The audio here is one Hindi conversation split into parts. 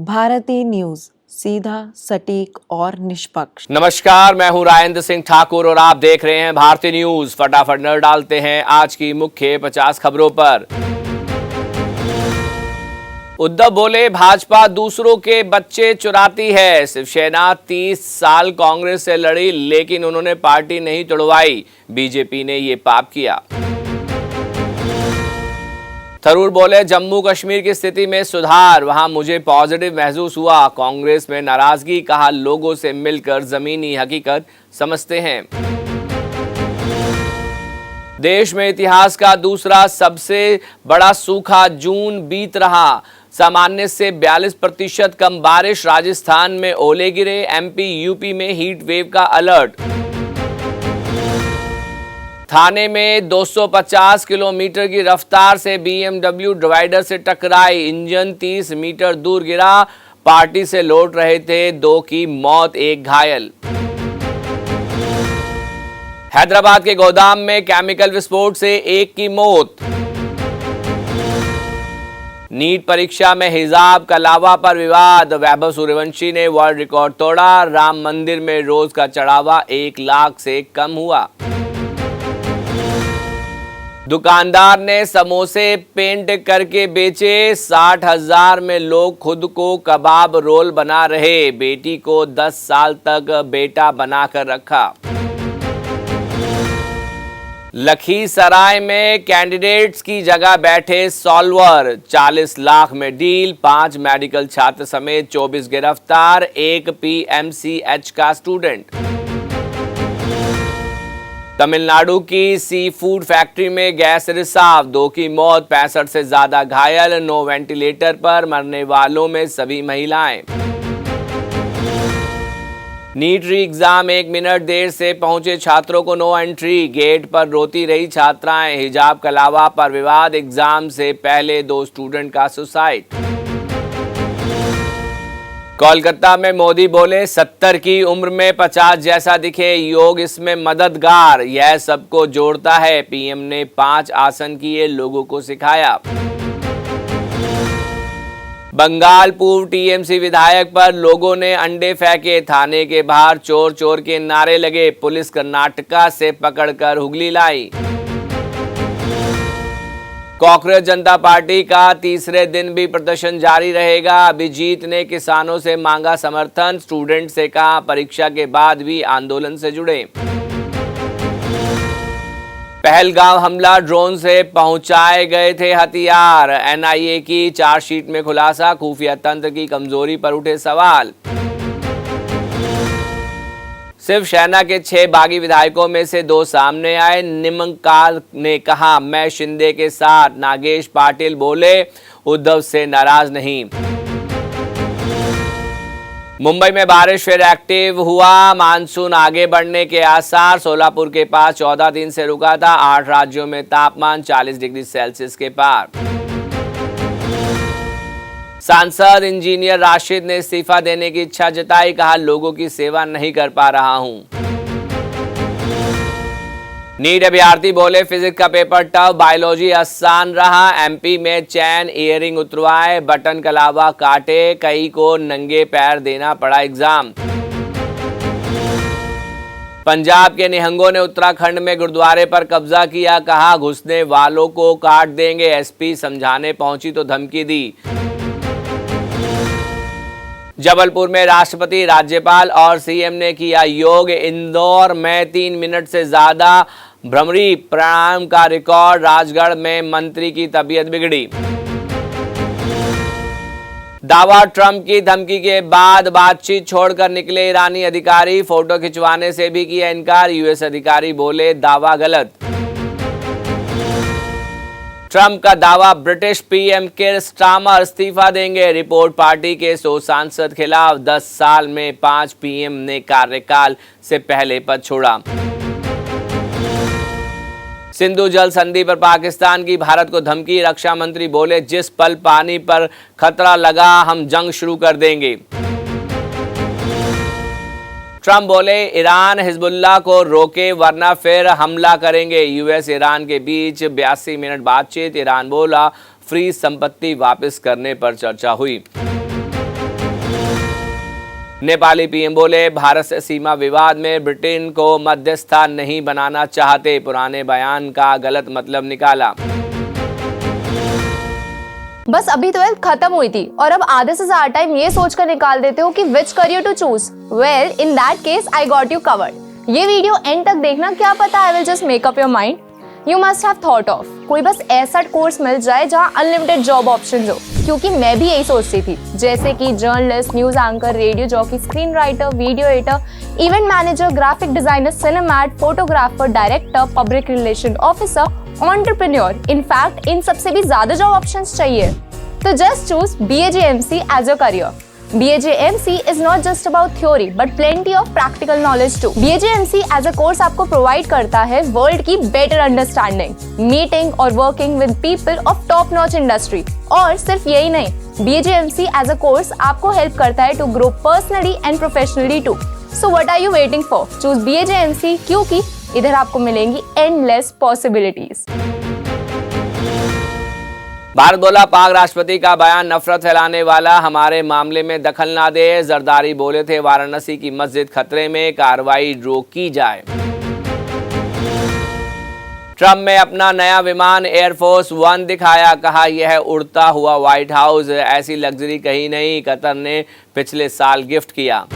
भारतीय न्यूज, सीधा, सटीक और निष्पक्ष। नमस्कार, मैं हूं राजेंद्र सिंह ठाकुर और आप देख रहे हैं भारतीय न्यूज। फटाफट नजर डालते हैं आज की मुख्य 50 खबरों पर। उद्धव बोले, भाजपा दूसरों के बच्चे चुराती है। शिवसेना 30 साल कांग्रेस से लड़ी लेकिन उन्होंने पार्टी नहीं तोड़वाई। बीजेपी ने ये पाप किया। थरूर बोले, जम्मू कश्मीर की स्थिति में सुधार, वहां मुझे पॉजिटिव महसूस हुआ। कांग्रेस में नाराजगी, कहा लोगों से मिलकर जमीनी हकीकत समझते हैं। देश में इतिहास का दूसरा सबसे बड़ा सूखा जून बीत रहा। सामान्य से 42% कम बारिश। राजस्थान में ओले गिरे। एमपी यूपी में हीट वेव का अलर्ट। थाने में 250 किलोमीटर की रफ्तार से बीएमडब्ल्यू डिवाइडर से टकराई। इंजन 30 मीटर दूर गिरा। पार्टी से लौट रहे थे, 2 की मौत, 1 घायल। हैदराबाद के गोदाम में केमिकल विस्फोट से 1 की मौत। नीट परीक्षा में हिजाब का लावा पर विवाद। वैभव सूर्यवंशी ने वर्ल्ड रिकॉर्ड तोड़ा। राम मंदिर में रोज का चढ़ावा 1 लाख से कम हुआ। दुकानदार ने समोसे पेंट करके बेचे। 60,000 में लोग खुद को कबाब रोल बना रहे। बेटी को 10 साल तक बेटा बनाकर रखा। लखीसराय में कैंडिडेट्स की जगह बैठे सॉल्वर। 40 लाख में डील। 5 मेडिकल छात्र समेत 24 गिरफ्तार। 1 पीएमसीएच का स्टूडेंट। तमिलनाडु की सी फूड फैक्ट्री में गैस रिसाव। 2 की मौत, 65 से ज्यादा घायल। 9 वेंटिलेटर पर, मरने वालों में सभी महिलाएं। नीट री एग्जाम 1 मिनट देर से पहुंचे छात्रों को नो एंट्री। गेट पर रोती रही छात्राएं। हिजाब का लावा पर विवाद। एग्जाम से पहले 2 स्टूडेंट का सुसाइड। कोलकाता में मोदी बोले, 70 की उम्र में 50 जैसा दिखे। योग इसमें मददगार, यह सबको जोड़ता है। पीएम ने 5 आसन किए, लोगों को सिखाया। बंगाल पूर्व टीएमसी विधायक पर लोगों ने अंडे फेंके। थाने के बाहर चोर चोर के नारे लगे। पुलिस कर्नाटका से पकड़कर हुगली लाई। कांग्रेस जनता पार्टी का तीसरे दिन भी प्रदर्शन जारी रहेगा। अभिजीत ने किसानों से मांगा समर्थन। स्टूडेंट से कहा परीक्षा के बाद भी आंदोलन से जुड़े। पहलगाम हमला, ड्रोन से पहुंचाए गए थे हथियार। एनआईए की चार्जशीट में खुलासा। खुफिया तंत्र की कमजोरी पर उठे सवाल। शिवसेना के 6 बागी विधायकों में से 2 सामने आए। निमंकाल ने कहा, मैं शिंदे के साथ। नागेश पाटिल बोले, उद्धव से नाराज नहीं। मुंबई में बारिश फिर एक्टिव हुआ। मानसून आगे बढ़ने के आसार। सोलापुर के पास 14 दिन से रुका था। 8 राज्यों में तापमान 40 डिग्री सेल्सियस के पार। सांसद इंजीनियर राशिद ने इस्तीफा देने की इच्छा जताई। कहा, लोगों की सेवा नहीं कर पा रहा हूं। नीट अभ्यर्थी बोले, फिजिक्स का पेपर टफ, बायोलॉजी आसान रहा। एमपी में चैन इयरिंग उतरवाए, बटन का लावा काटे। कई को नंगे पैर देना पड़ा एग्जाम। पंजाब के निहंगों ने उत्तराखंड में गुरुद्वारे पर कब्जा किया। कहा, घुसने वालों को काट देंगे। एसपी समझाने पहुंची तो धमकी दी। जबलपुर में राष्ट्रपति, राज्यपाल और सीएम ने किया योग। इंदौर में 3 मिनट से ज्यादा भ्रमरी प्राणायाम का रिकॉर्ड। राजगढ़ में मंत्री की तबीयत बिगड़ी। दावा, ट्रंप की धमकी के बाद बातचीत छोड़कर निकले ईरानी अधिकारी। फोटो खिंचवाने से भी किया इनकार। यूएस अधिकारी बोले, दावा गलत। ट्रंप का दावा, ब्रिटिश पीएम किर स्टारमर इस्तीफा देंगे। रिपोर्ट, पार्टी के 100 सांसद खिलाफ। 10 साल में 5 पीएम ने कार्यकाल से पहले पद छोड़ा। सिंधु जल संधि पर पाकिस्तान की भारत को धमकी। रक्षा मंत्री बोले, जिस पल पानी पर खतरा लगा हम जंग शुरू कर देंगे। ट्रंप बोले, ईरान हिजबुल्लाह को रोके वरना फिर हमला करेंगे। यूएस ईरान के बीच 82 मिनट बातचीत। ईरान बोला, फ्री संपत्ति वापस करने पर चर्चा हुई। नेपाली पीएम बोले, भारत से सीमा विवाद में ब्रिटेन को मध्यस्थता नहीं बनाना चाहते, पुराने बयान का गलत मतलब निकाला। बस अभी 12th खत्म हुई थी और अब आधे से ज्यादा टाइम ये सोचकर निकाल देते हो कि which career to choose. Well, in that case I got you covered. ये वीडियो एंड तक देखना, क्या पता I will just make up your mind. You must have thought of कोई बस ऐसा कोर्स मिल जाए जहाँ अनलिमिटेड जॉब ऑप्शंस हो, क्योंकि मैं भी यही सोचती थी, जैसे कि journalist, news anchor, radio jockey, screen writer, video editor, event manager, graphic designer, सिनेमैट, photographer, director, public relation officer, entrepreneur. In fact इन सबसे भी ज्यादा जॉब ऑप्शंस चाहिए। तो just choose BAJMC as your career. BAJMC is not just about theory but plenty of practical knowledge too. BAJMC as a course आपको provide करता है वर्ल्ड की better understanding, meeting और working with people of top notch industry। और सिर्फ यही नहीं, BAJMC as a course आपको help करता है to grow personally and professionally too. So what are you waiting for? Choose BAJMC क्योंकि इधर आपको मिलेंगी endless possibilities। भारत बोला, पाक राष्ट्रपति का बयान नफरत फैलाने वाला, हमारे मामले में दखल ना दे। जरदारी बोले थे, वाराणसी की मस्जिद खतरे में, कार्रवाई रोकी जाए। ट्रम्प में अपना नया विमान एयरफोर्स 1 दिखाया, कहा यह उड़ता हुआ व्हाइट हाउस, ऐसी लग्जरी कहीं नहीं, कतर ने पिछले साल गिफ्ट किया।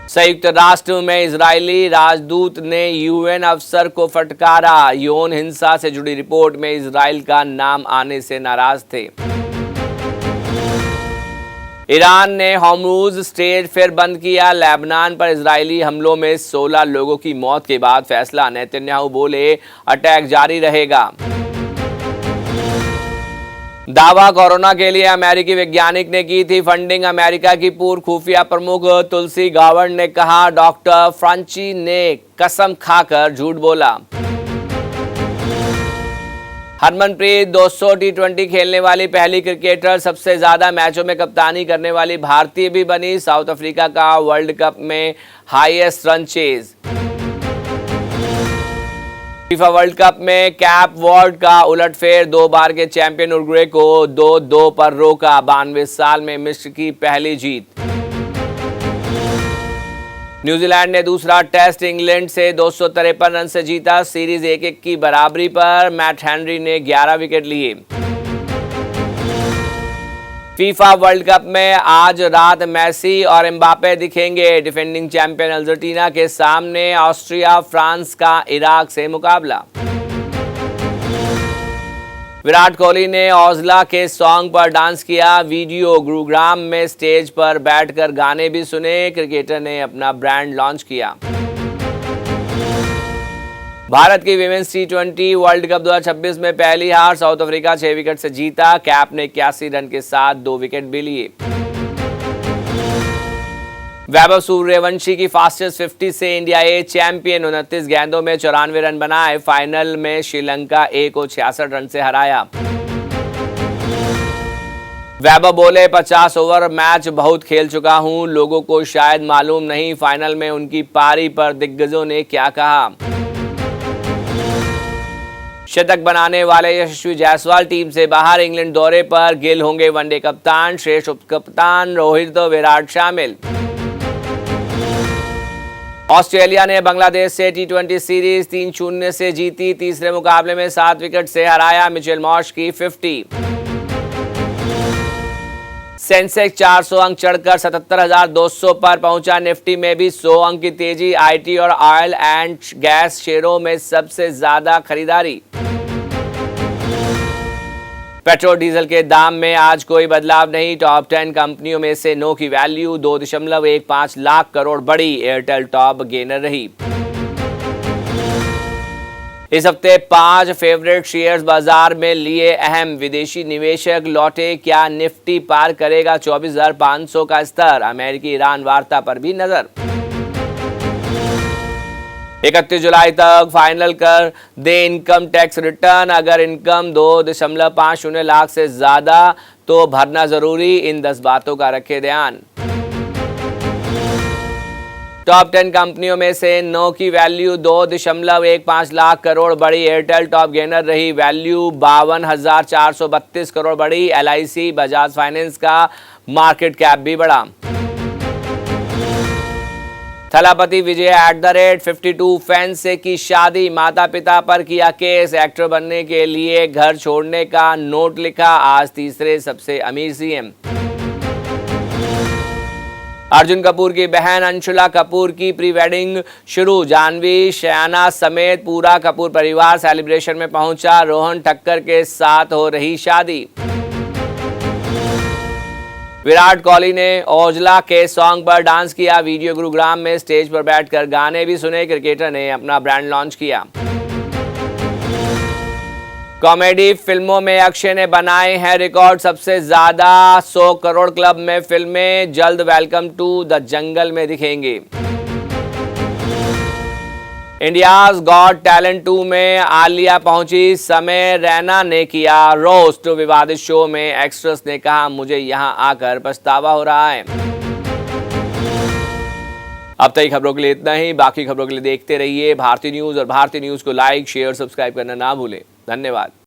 संयुक्त राष्ट्र में इजरायली राजदूत ने UN अफसर को फटकारा, यौन हिंसा से जुड़ी रिपोर्ट में इजराइल का नाम आने से नाराज थे। ईरान ने हॉर्मुज स्ट्रेट फिर बंद किया, लेबनान पर इजरायली हमलों में 16 लोगों की मौत के बाद फैसला, नेतन्याहू बोले अटैक जारी रहेगा। दावा, कोरोना के लिए अमेरिकी वैज्ञानिक ने की थी फंडिंग, अमेरिका की पूर्व खुफिया प्रमुख तुलसी गावर्ड ने कहा, डॉक्टर फ्रांची ने कसम खाकर झूठ बोला। हरमनप्रीत 200 T20 खेलने वाली पहली क्रिकेटर, सबसे ज्यादा मैचों में कप्तानी करने वाली भारतीय भी बनी, साउथ अफ्रीका का वर्ल्ड कप में highest run chase. FIFA world cup में कैप वर्ड का उलटफेर, 2 बार के चैंपियन उरुग्वे को 2-2 पर रोका, 92 साल में मिस्र की पहली जीत। न्यूजीलैंड ने दूसरा टेस्ट इंग्लैंड से 253 रन से जीता, सीरीज 1-1 की बराबरी पर, मैट हेनरी ने 11 विकेट लिए। फीफा वर्ल्ड कप में आज रात मेसी और एम्बापे दिखेंगे, डिफेंडिंग चैंपियन अर्जेंटीना के सामने ऑस्ट्रिया, फ्रांस का इराक से मुकाबला। विराट कोहली ने औजला के सॉन्ग पर डांस किया, वीडियो, गुरुग्राम में स्टेज पर बैठकर गाने भी सुने, क्रिकेटर ने अपना ब्रांड लॉन्च किया। भारत की विमेंस T20 वर्ल्ड कप 2026 में पहली हार, साउथ अफ्रीका 6 विकेट से जीता, कैप ने 81 रन के साथ 2 विकेट भी लिए। वैभव सूर्यवंशी की फास्टेस्ट 50 से इंडिया ए चैंपियन, 29 गेंदों में 94 रन बनाए, फाइनल में श्रीलंका ए को 66 रन से हराया। वैभव बोले, 50 ओवर मैच बहुत खेल चुका हूं, लोगों को शायद मालूम नहीं फाइनल में उनकी पारी पर दिग्गजों ने क्या कहा। शतक बनाने वाले यशस्वी जायसवाल टीम से बाहर, इंग्लैंड दौरे पर, गिल होंगे वनडे कप्तान, श्रेष्ठ उप कप्तान रोहित विराट शामिल। ऑस्ट्रेलिया ने बांग्लादेश से T20 सीरीज 3-0 से जीती, तीसरे मुकाबले में 7 विकेट से हराया, मिचेल मार्श की 50। सेंसेक्स 400 अंक चढ़कर 77,200 पर पहुंचा, निफ्टी में भी 100 अंक की तेजी, IT और ऑयल एंड गैस शेयरों में सबसे ज्यादा खरीदारी। पेट्रोल डीजल के दाम में आज कोई बदलाव नहीं, टॉप 10 कंपनियों में से नो की वैल्यू 2.15 लाख करोड़ बढ़ी, एयरटेल टॉप गेनर रही। इस हफ्ते 5 फेवरेट शेयर्स बाजार में लिए अहम, विदेशी निवेशक लौटे, क्या निफ्टी पार करेगा 24,500 का स्तर, अमेरिकी ईरान वार्ता पर भी नजर। 31 जुलाई तक फाइनल कर दे इनकम टैक्स रिटर्न, अगर इनकम 2.50 लाख से ज्यादा तो भरना जरूरी, इन 10 बातों का रखे ध्यान। टॉप 10 कंपनियों में से नो की वैल्यू 2.15 लाख करोड़ बढ़ी, एयरटेल टॉप गेनर रही, वैल्यू 52,432 करोड़ बढ़ी, LIC बजाज फाइनेंस का मार्केट कैप भी बढ़ा। थलापति विजय @52 फैंस से की शादी, माता पिता पर किया केस, एक्टर बनने के लिए घर छोड़ने का नोट लिखा, आज तीसरे सबसे अमीर सीएम। अर्जुन कपूर की बहन अंशुला कपूर की प्री वेडिंग शुरू, जानवी शयाना समेत पूरा कपूर परिवार सेलिब्रेशन में पहुंचा, रोहन ठक्कर के साथ हो रही शादी। विराट कोहली ने ओजला के सॉन्ग पर डांस किया, वीडियो गुरुग्राम में स्टेज पर बैठकर गाने भी सुने, क्रिकेटर ने अपना ब्रांड लॉन्च किया। कॉमेडी फिल्मों में अक्षय ने बनाए हैं रिकॉर्ड, सबसे ज्यादा 100 करोड़ क्लब में फिल्में, जल्द वेलकम टू द जंगल में दिखेंगे। इंडियाज गॉट टैलेंट 2 में आलिया पहुंची, समय रैना ने किया रोस्ट, विवादित शो में एक्ट्रेस ने कहा मुझे यहां आकर पछतावा हो रहा है। अब तक खबरों के लिए इतना ही, बाकी खबरों के लिए देखते रहिए भारतीय न्यूज और भारतीय न्यूज को लाइक शेयर सब्सक्राइब करना ना भूलें। धन्यवाद।